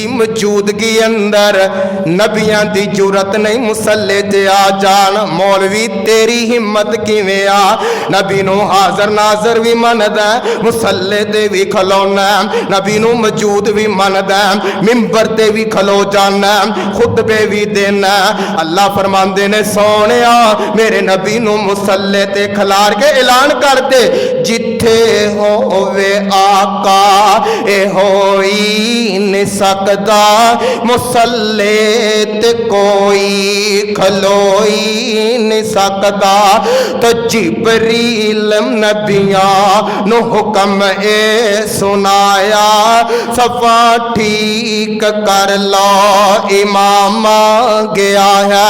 दी मौजूदगी अंदर नबियां दी जुरत नहीं मुसल्ले ते आ जान। मौलवी तेरी हिम्मत किवें आ? नबी नू हाजर नाजर भी मनदा, मुसल्ले ते भी खलोना, नबी नू मौजूद भी मनदा, मिंबर ते भी खलो जाना, खुतबे भी देना। अल्लाह फरमांदे ने सोनिया मेरे नबी नू मुसल्ले ते खलार के ऐलान कर दे, जिथे होवे आका ए होई नहीं सकदा मुसल्ले ते कोई खलोई नहीं सकदा। तो जिबरील नबियां नु हुक्म ए सुनाया, सफा ठीक कर लो इमाम गया है।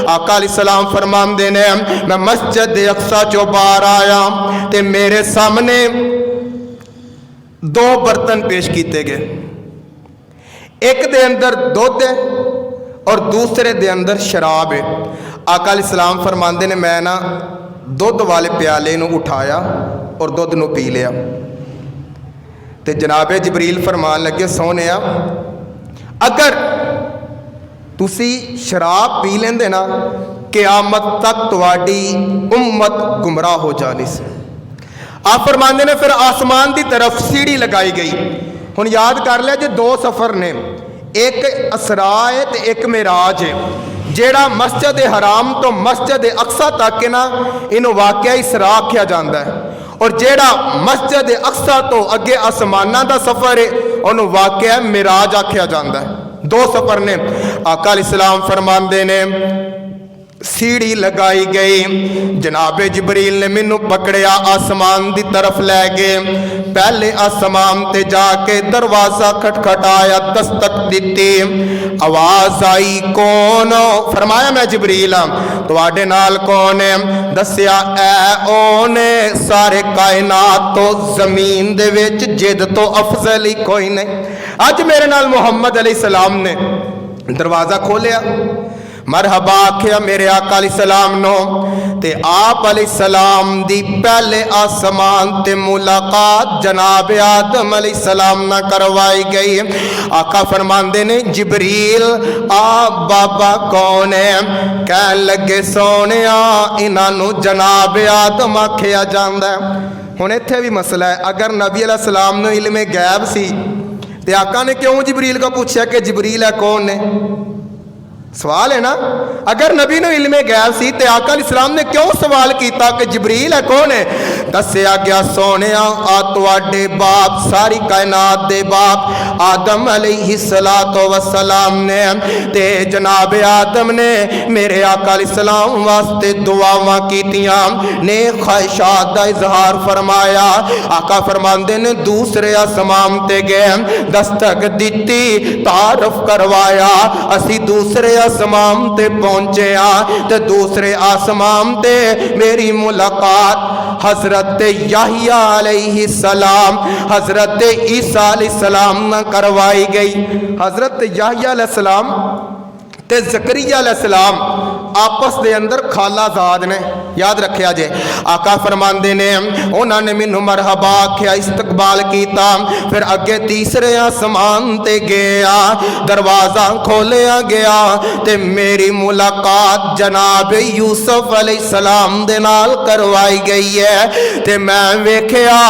आका अलैहिस्सलाम फरमांदे ने मैं मस्जिद अक्सा चो बाहर आया ते मेरे सामने दो बर्तन पेश किए गए, एक दे अंदर दुध है और दूसरे दे अंदर शराब है। आका अलैहिस्सलाम फरमांदे ने मैं ना दुध वाले प्याले नू उठाया और दुध नू पी लिया। ते जनाबे जिबरील फरमान लगे सोने अगर तुसी शराब पी लेंदे ना क़यामत तक तुहाडी उम्मत गुमराह हो जानी सी। आप फरमांदे ने फिर आसमान की तरफ सीढ़ी लगाई गई। हुण याद कर लिया जो दो सफ़र ने, एक असरा है तो एक मेराज है। जेड़ा मस्जिद हराम तो मस्जिद अक्सा तक है ना, इनू वाकया इसरा आख्या जाता है, और जेड़ा मस्जिद अक्सा तो अगे आसमाना का सफ़र है उन्होंने वाकया मेराज आख्या जाता है। दो सफ़र ने। आका अलैहिस्सलाम फरमांदे ने सीढ़ी लगाई गई, जनाबे जिबरील ने मैनू पकड़िया आसमान की तरफ लै गए। पहले आसमान ते जाके दरवाजा खटखटाया, दस्तक दी, आवाज आई कौन? फरमाया मैं जिबरील हाँ। तुहाडे नाल कौन है? दसिया ऐ ओने सारे कायनात तो जमीन दे विच जिद तो अफजल ही कोई नहीं। अज मेरे नाल मुहम्मद अलैहिस्सलाम ने दरवाजा खोलिया, मरहबा आख्या मेरे आका अलैहिस्सलाम नो, ते आप अलैहिस्सलाम दी पहले आसमान ते मुलाकात जनाब आदम अलैहिस्सलाम ना करवाई गई। आका फरमांदे ने जिबरील आप बाबा कौन है? कह लगे सोने इन्हां नू जनाब आदम आख्या जांदा है। हुण इत्थे भी मसला है, अगर नबी अलैहिस्सलाम नू इल्मे गैब सी ते आका ने क्यों जिबरील को पूछा कि जिबरील है कौन ने? सवाल है ना। अगर नबी ने इल्मे गैब सी ते आका अलैहिस्सलाम ने क्यों सवाल किया कि जिबरील है कौन है? दस्या गया सोने आ तुहाडे बाप सारी कायनात दे बाप आदम अलैहिस्सलातो वस्सलाम ने ते जनाब आदम ने मेरे आका अलैहिस्सलाम वास्ते दुआवां कीतियां, नेक ख्वाहिशात दा इजहार फरमाया। आका फरमांदे ने दूसरे आसमान ते गए, दस्तक दी, तारफ करवाया। असी दूसरे आसमान ते पहुंचे ते दूसरे आसमान ते मेरी मुलाकात हजरत याहिया अलैहिस्सलाम, हजरत ईसा अलैहिस्सलाम न करवाई गई। हजरत याहिया अलैहिस्सलाम ते ज़करिया अलैहिस्सलाम आपस दे अंदर खालाजाद ने, याद रखिया जे। आका फरमांदे ने उन्होंने मैनू मरहबा आख्या, इस्तकबाल किया। फिर अगे तीसरे आसमान ते गया, दरवाजा खोलिया गया ते मेरी मुलाकात जनाब यूसुफ अलैहिस्सलाम दे नाल करवाई गई है। ते मैं वेख्या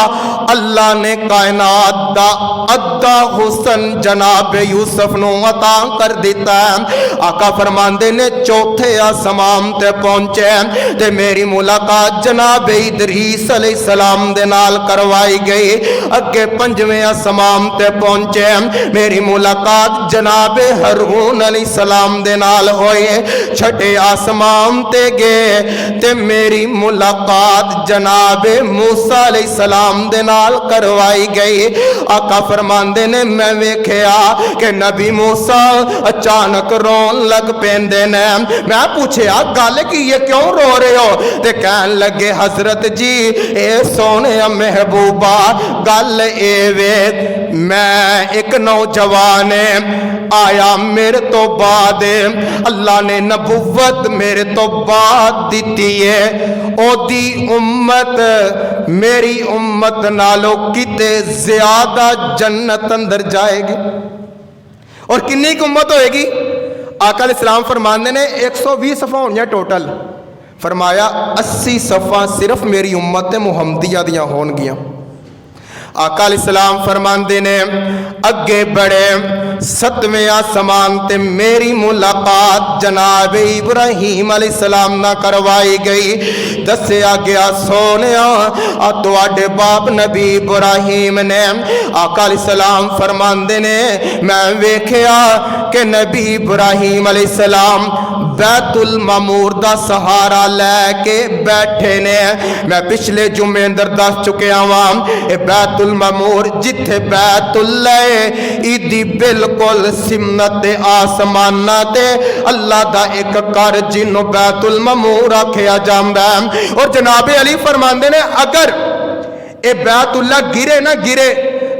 अल्लाह ने कायनात दा अद्धा हुसन जनाब यूसुफ नू अता कर दिता है। आका फरमांदे ने चौथे आसमान ते पहुंचे ते मेरी मुलाकात जनाब इदरीस अलैहिस्सलाम दे नाल करवाई गई। अगे पंजवें आसमान ते पहुंचे मेरी मुलाकात जनाब हारून अलैहिस्सलाम दे नाल होए। छठे आसमान ते गए ते मेरी मुलाकात जनाब मूसा अलैहिस्सलाम दे नाल करवाई गई। आका फरमांदे ने मैं वेख्या कि नबी मूसा अचानक रोन लग पेंदे ने। मैं पूछया गल की है, क्यों रो रहे हो? ते कहन लगे हजरत जी ए सोने महबूबा गल ए वे, मैं एक नौजवान आया मेरे तो बाद अल्लाह ने नबुव्वत मेरे तो बाद दी है। ओदी उम्मत मेरी उम्मत नालों किते ज्यादा जन्नत अंदर जाएगी। और किन्नी की उम्मत होएगी? आका अलैहिस्सलाम फरमाते ने 120 सफ़ा होनियां टोटल। फरमाया 80 सफ़ा सिर्फ मेरी उम्मत मुहम्मदिया दियां होनगियां। आका अलैहिस्सलाम फरमाते ने अगे बड़े 7वें आसमान ते मेरी मुलाकात जनाब इब्राहीम अलैहिस्सलाम ना करवाई गई। दस्या गया सोनिया आ तुहाडे बाप नबी इब्राहीम ने। आका अलैहिस्सलाम फरमाते ने मैं वेख्या कि नबी इब्राहीम अलैहिस्सलाम बैतुल मामूर दा सहारा लैके बैठे ने। मैं पिछले जुम्मे अंदर दस चुकिया वां बैतुल मामूर जिथे बैतुल्ला इदी बिल्कुल सिमत आसमाना ते अल्लाह दा एक घर जिन्हों बैतुल मामूर आख्या जांदा है। और जनाबे अली फरमांदे ने अगर ए बैतुल्ला गिरे ना गिरे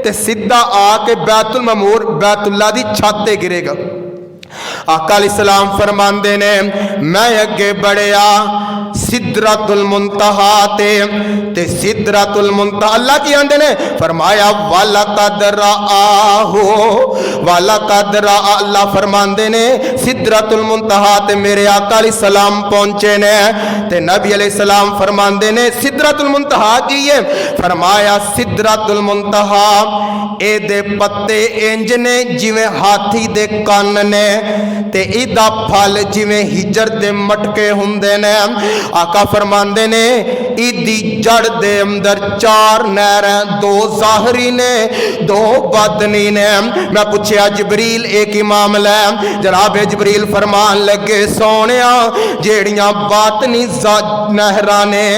ते सीधा आके बैतुल मामूर बैतुल्ला दी छत ते गिरेगा। आका अलैहिस्सलाम फरमांदे ने मैं अगे बढ़िया सिदरतुल मुंतहा ते सिदरतुल मुंतहा अल्लाह की आंदे ने फरमाया वाला कदरा आहो वाला कदरा अल्लाह फरमांदे ने सिदरतुल मुंतहा ते मेरे आका अलैहिस्सलाम पहुंचे ने। ते नबी अलैहिस्सलाम फरमांदे ने सिदरतुल मुंतहा की है? फरमाया सिदरतुल मुंतहा ए दे पत्ते इंज ने जिवें हाथी दे कन्न ने ते इदा फल जिवें हिजर दे मटके हुंदे ने। आका फरमांदे ने इदी जड़ दे अंदर 4 नहरें 2 ज़ाहरी ने 2 बातनी ने। मैं पूछया जिबरील एक ही मामला है? जनाब जिबरील फरमान लगे सोनिया जेड़ियां बातनी नहरां ने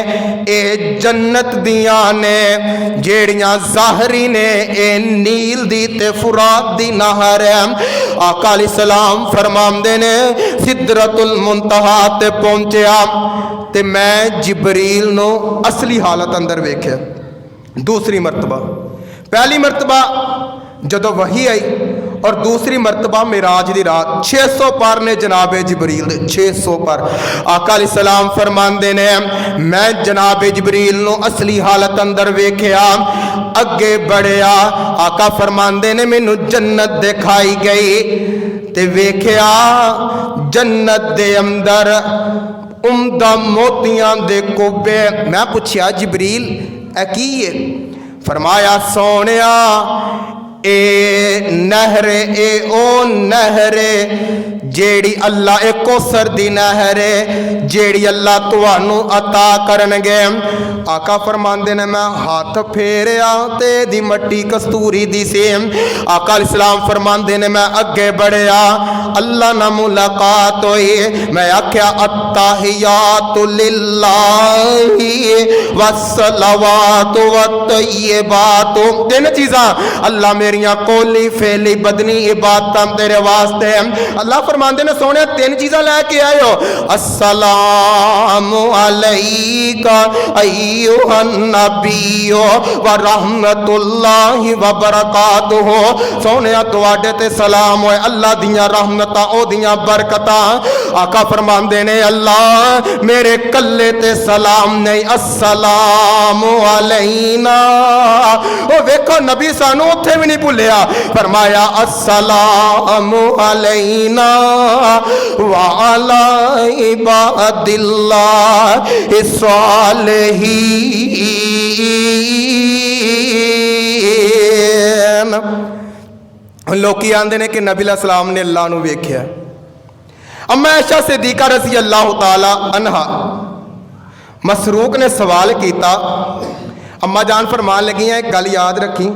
ए जन्नत दियां ने, जेड़ियां ज़ाहरी ने ए नील दी ते फुरात दी नहर है। आका अलैहिस्सलाम फरमांदे ने सिदरतुल मुंतहा ते पहुंचया ते मैं जिबरील नो असली हालत अंदर वेख्या। दूसरी मरतबा, पहली मरतबा जदों वही आई और दूसरी मरतबा मिराज दी रात 600 पर ने जनाबे जिबरील दे 600 पर। आका अलैहिस्सलाम फरमांदे ने मैं जनाबे जिबरील नो असली हालत अंदर वेख्या। अगे बढ़िया आका फरमांदे ने मैनू जन्नत दिखाई गई ते वेख्या जन्नत दे अंदर उम्दा मोतियां दे कोबे। मैं पूछया जिबरील ए की है? फरमाया सोनिया ए नहरे ए ओ नहरे जेड़ी अल्लाह ए कौसर दी नहरे जेड़ी अल्लाह तुहानू अता करनगे। आका फरमांदे ने मैं हाथ फेरिया ते दी मट्टी कस्तूरी दी सी। आका अलैहिस्सलाम फरमांदे ने मैं अगे बढ़िया अल्लाह ना मुलाकात होई। मैं आख्या अत्ताहियातु लिल्लाहि वस्सलावातु वत्तय्यिबातु 3 चीज़ां अल्लाह मेरियां कोली फेली बदनी इबादत तेरे वास्ते। अल्लाह फरमांदे ने सोने 3 चीज़ां लैके आए हो। अस्सलामु अलैका अय्युहन नबिय्यु व रहमतुल्लाहि व बरकातुहु। सोने तुहाडे ते सलाम होए अल्लाह दियां रहमतां ओ दियां बरकतां। आका फरमांदे ने अल्लाह मेरे कल्ले ते सलाम नहीं अस्सलामु अलैना। ओ वेखो नबी सानू उत्थे भी नहीं भुलिया। फरमाया अस्सलामु अलैना व अला इबादिल्लाह सालिहीन। लोग आंदे ने कि नबी अलैहिस्सलाम ने अल्लाह नू वेख्या। अम्मा आयशा सिद्दीका रज़ी अल्लाह तआला अन्हा मसरूक ने सवाल किया। अम्मा जान फरमान लगियां एक गल याद रखी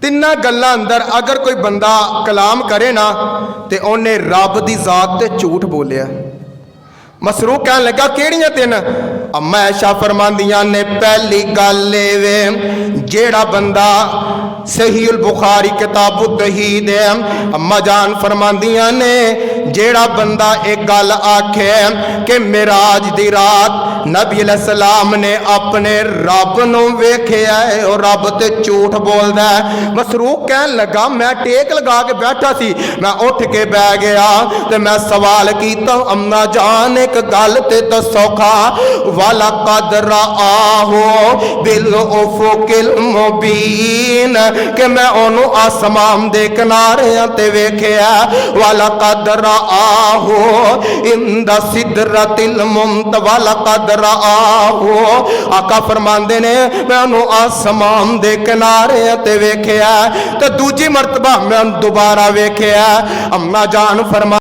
3 गल्लां अंदर अगर कोई बंदा कलाम करे ना तो उन्हें रब की जात ते झूठ बोलिया। मसरूक कह लगा केड़ियां 3? अम्मा आयशा फरमांदियां ने पहली गल वे जेड़ा बंदा सहीहुल बुखारी किताबुत तौहीद है। अम्मा जान फरमांदियां ने जेड़ा बंदा एक गल आखे कि मिराज दी रात नबी अलैहिस्सलाम ने अपने रब नूं वेखिया है और रब ते झूठ बोलदा है। मसरूक कहन लगा मैं टेक लगा के बैठा सी, मैं उठ के बह गया ते मैं सवाल कीता अम्मा जान एक गल ते दसो खा वाला कदरा आहो बिल उफुकिल मुबीन कि मैं ओनू आसमान दे किनारे ते वेखिया वाला कदरा आहो इंदा सिदरतिल मुंतहा वाला कदरा आहो आका फरमांदे ने मैं ओनू आसमान दे किनारे ते वेखिया ते दूजी मरतबा मैं दोबारा वेखिया। अम्मा जान फरमा